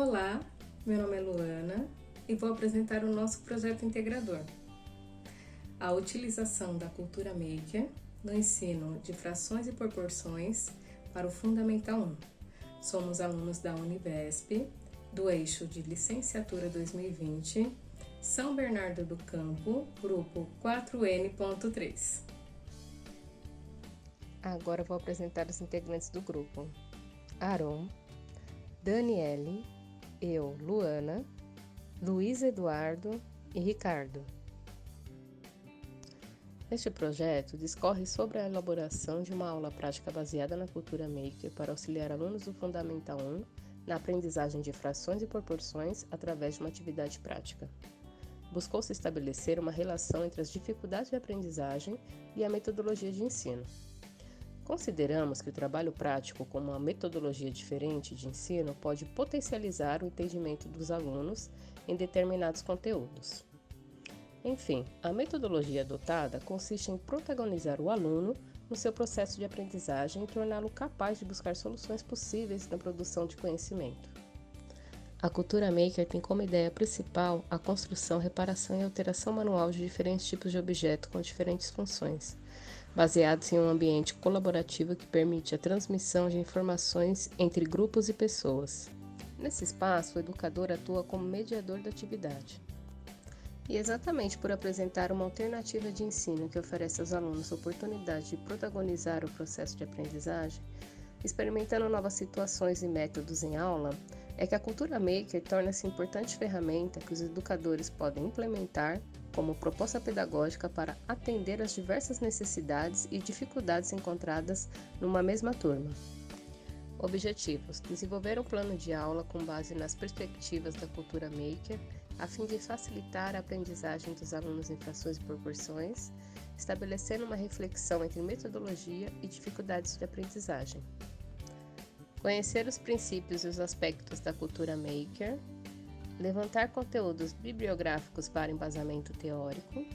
Olá, meu nome é Luana e vou apresentar o nosso projeto integrador. A utilização da cultura maker no ensino de frações e proporções para o Fundamental 1. Somos alunos da Univesp, do eixo de licenciatura 2020, São Bernardo do Campo, grupo 4N.3. Agora vou apresentar os integrantes do grupo: Aron, Daniele, eu, Luana, Luiz Eduardo e Ricardo. Este projeto discorre sobre a elaboração de uma aula prática baseada na cultura maker para auxiliar alunos do Fundamental 1 na aprendizagem de frações e proporções através de uma atividade prática. Buscou-se estabelecer uma relação entre as dificuldades de aprendizagem e a metodologia de ensino. Consideramos que o trabalho prático como uma metodologia diferente de ensino pode potencializar o entendimento dos alunos em determinados conteúdos. Enfim, a metodologia adotada consiste em protagonizar o aluno no seu processo de aprendizagem e torná-lo capaz de buscar soluções possíveis na produção de conhecimento. A cultura maker tem como ideia principal a construção, reparação e alteração manual de diferentes tipos de objetos com diferentes funções, baseados em um ambiente colaborativo que permite a transmissão de informações entre grupos e pessoas. Nesse espaço, o educador atua como mediador da atividade. E exatamente por apresentar uma alternativa de ensino que oferece aos alunos a oportunidade de protagonizar o processo de aprendizagem, experimentando novas situações e métodos em aula, é que a cultura maker torna-se importante ferramenta que os educadores podem implementar como proposta pedagógica para atender às diversas necessidades e dificuldades encontradas numa mesma turma. Objetivos: desenvolver um plano de aula com base nas perspectivas da cultura maker, a fim de facilitar a aprendizagem dos alunos em frações e proporções, estabelecendo uma reflexão entre metodologia e dificuldades de aprendizagem. Conhecer os princípios e os aspectos da cultura maker, levantar conteúdos bibliográficos para embasamento teórico,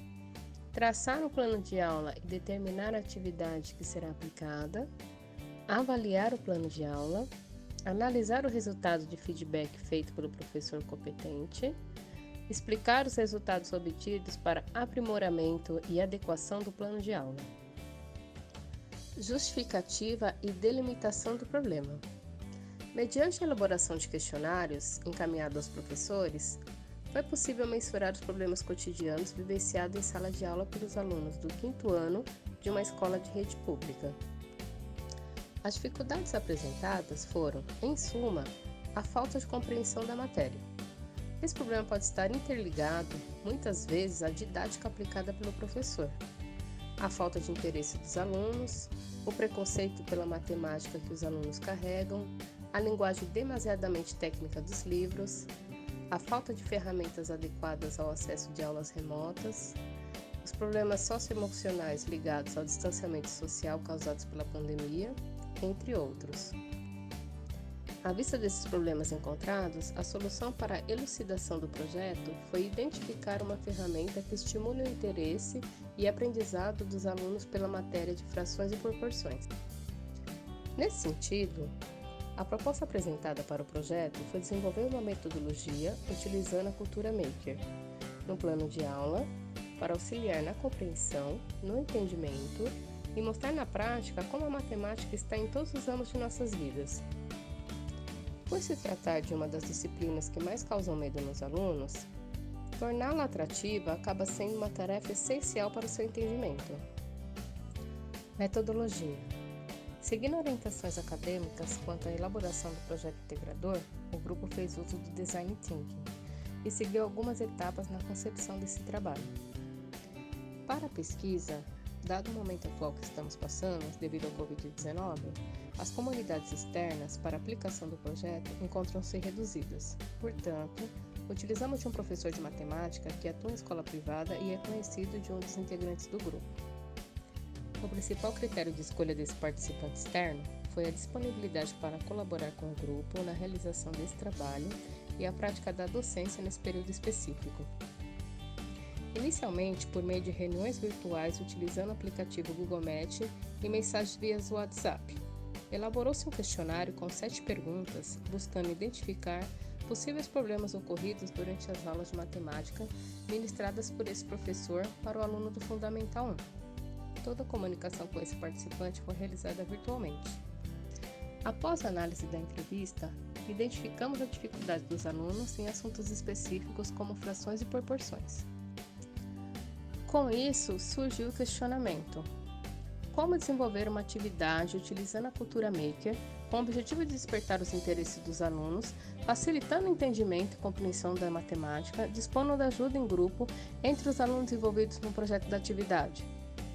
traçar um plano de aula e determinar a atividade que será aplicada, avaliar o plano de aula, analisar o resultado de feedback feito pelo professor competente, explicar os resultados obtidos para aprimoramento e adequação do plano de aula. Justificativa e delimitação do problema. Mediante a elaboração de questionários encaminhados aos professores, foi possível mensurar os problemas cotidianos vivenciados em sala de aula pelos alunos do 5º ano de uma escola de rede pública. As dificuldades apresentadas foram, em suma, a falta de compreensão da matéria. Esse problema pode estar interligado, muitas vezes, à didática aplicada pelo professor, a falta de interesse dos alunos, o preconceito pela matemática que os alunos carregam, a linguagem demasiadamente técnica dos livros, a falta de ferramentas adequadas ao acesso de aulas remotas, os problemas socioemocionais ligados ao distanciamento social causados pela pandemia, entre outros. À vista desses problemas encontrados, a solução para a elucidação do projeto foi identificar uma ferramenta que estimule o interesse e aprendizado dos alunos pela matéria de frações e proporções. Nesse sentido, a proposta apresentada para o projeto foi desenvolver uma metodologia utilizando a cultura maker, no plano de aula, para auxiliar na compreensão, no entendimento e mostrar na prática como a matemática está em todos os âmbitos de nossas vidas. Por se tratar de uma das disciplinas que mais causam medo nos alunos, torná-la atrativa acaba sendo uma tarefa essencial para o seu entendimento. Metodologia. Seguindo orientações acadêmicas quanto à elaboração do projeto integrador, o grupo fez uso do Design Thinking e seguiu algumas etapas na concepção desse trabalho. Para a pesquisa, dado o momento atual que estamos passando, devido ao Covid-19, as comunidades externas para a aplicação do projeto encontram-se reduzidas. Portanto, utilizamos de um professor de matemática que atua em escola privada e é conhecido de um dos integrantes do grupo. O principal critério de escolha desse participante externo foi a disponibilidade para colaborar com o grupo na realização desse trabalho e a prática da docência nesse período específico. Inicialmente, por meio de reuniões virtuais utilizando o aplicativo Google Meet e mensagens via WhatsApp, elaborou-se um questionário com 7 perguntas, buscando identificar possíveis problemas ocorridos durante as aulas de matemática ministradas por esse professor para o aluno do Fundamental 1. Toda a comunicação com esse participante foi realizada virtualmente. Após a análise da entrevista, identificamos a dificuldade dos alunos em assuntos específicos como frações e proporções. Com isso, surgiu o questionamento: como desenvolver uma atividade utilizando a cultura maker com o objetivo de despertar os interesses dos alunos, facilitando o entendimento e compreensão da matemática, dispondo da ajuda em grupo entre os alunos envolvidos no projeto da atividade.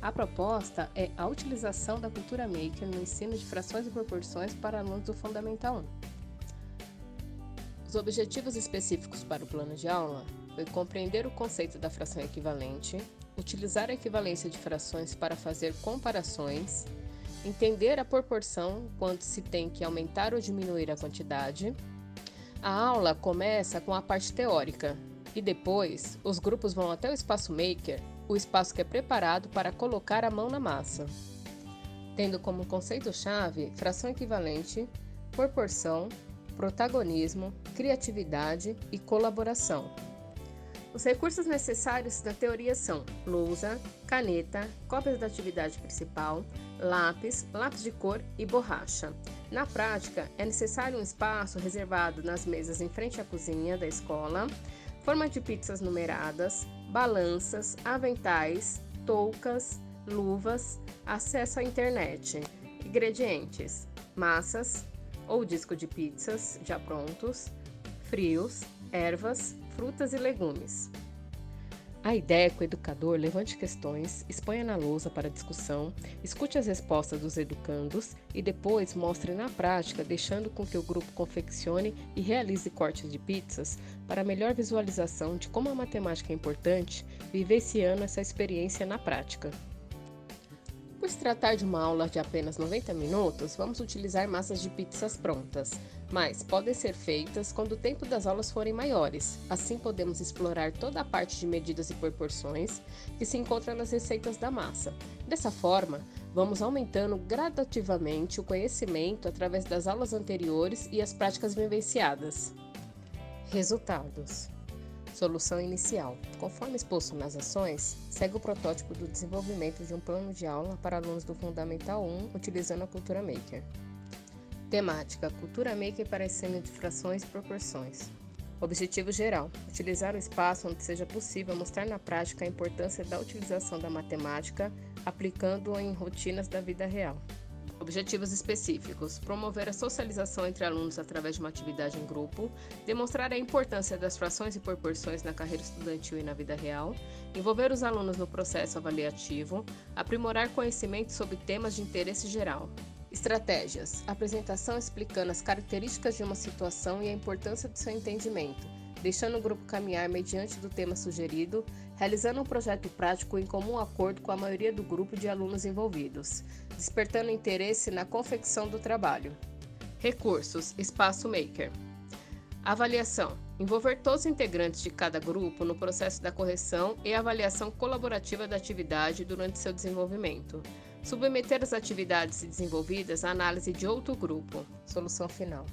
A proposta é a utilização da cultura maker no ensino de frações e proporções para alunos do Fundamental 1. Os objetivos específicos para o plano de aula foi compreender o conceito da fração equivalente, utilizar a equivalência de frações para fazer comparações, entender a proporção quando se tem que aumentar ou diminuir a quantidade. A aula começa com a parte teórica e depois os grupos vão até o espaço maker, o espaço que é preparado para colocar a mão na massa, tendo como conceito-chave fração equivalente, proporção, protagonismo, criatividade e colaboração. Os recursos necessários da teoria são lousa, caneta, cópias da atividade principal, lápis de cor e borracha. Na prática, é necessário um espaço reservado nas mesas em frente à cozinha da escola, forma de pizzas numeradas, balanças, aventais, toucas, luvas, acesso à internet, ingredientes, massas ou disco de pizzas já prontos, frios, ervas, frutas e legumes. A ideia é que o educador levante questões, exponha na lousa para discussão, escute as respostas dos educandos e depois mostre na prática, deixando com que o grupo confeccione e realize cortes de pizzas para melhor visualização de como a matemática é importante, vivenciando essa experiência na prática. Por se tratar de uma aula de apenas 90 minutos, vamos utilizar massas de pizzas prontas, mas podem ser feitas quando o tempo das aulas forem maiores. Assim podemos explorar toda a parte de medidas e proporções que se encontra nas receitas da massa. Dessa forma, vamos aumentando gradativamente o conhecimento através das aulas anteriores e as práticas vivenciadas. Resultados. Solução inicial. Conforme exposto nas ações, segue o protótipo do desenvolvimento de um plano de aula para alunos do Fundamental 1 utilizando a cultura maker. Temática: cultura maker para ensino de frações e proporções. Objetivo geral: utilizar o espaço onde seja possível mostrar na prática a importância da utilização da matemática, aplicando-a em rotinas da vida real. Objetivos específicos: promover a socialização entre alunos através de uma atividade em grupo, demonstrar a importância das frações e proporções na carreira estudantil e na vida real, envolver os alunos no processo avaliativo, aprimorar conhecimento sobre temas de interesse geral. Estratégias: apresentação explicando as características de uma situação e a importância do seu entendimento, deixando o grupo caminhar mediante do tema sugerido, realizando um projeto prático em comum acordo com a maioria do grupo de alunos envolvidos, despertando interesse na confecção do trabalho. Recursos: espaço maker. Avaliação: envolver todos os integrantes de cada grupo no processo da correção e avaliação colaborativa da atividade durante seu desenvolvimento. Submeter as atividades desenvolvidas à análise de outro grupo. Solução final.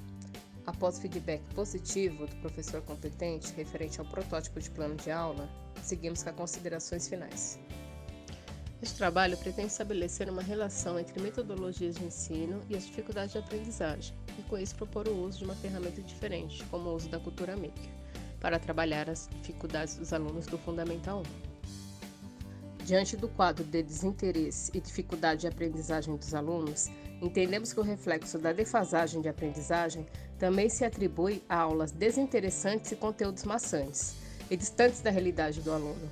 Após feedback positivo do professor competente referente ao protótipo de plano de aula, seguimos com as considerações finais. Este trabalho pretende estabelecer uma relação entre metodologias de ensino e as dificuldades de aprendizagem, e com isso propor o uso de uma ferramenta diferente, como o uso da cultura maker, para trabalhar as dificuldades dos alunos do Fundamental 1. Diante do quadro de desinteresse e dificuldade de aprendizagem dos alunos, entendemos que o reflexo da defasagem de aprendizagem também se atribui a aulas desinteressantes e conteúdos maçantes, e distantes da realidade do aluno.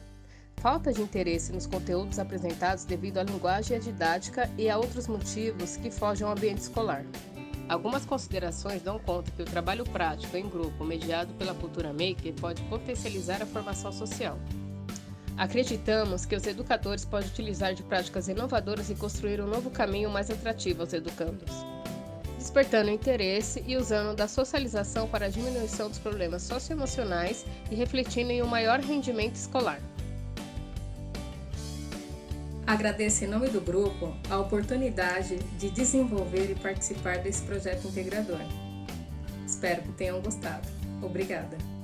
Falta de interesse nos conteúdos apresentados devido à linguagem e à didática e a outros motivos que fogem ao ambiente escolar. Algumas considerações dão conta que o trabalho prático em grupo mediado pela cultura maker pode potencializar a formação social. Acreditamos que os educadores podem utilizar de práticas inovadoras e construir um novo caminho mais atrativo aos educandos, despertando interesse e usando da socialização para a diminuição dos problemas socioemocionais e refletindo em um maior rendimento escolar. Agradeço em nome do grupo a oportunidade de desenvolver e participar desse projeto integrador. Espero que tenham gostado. Obrigada!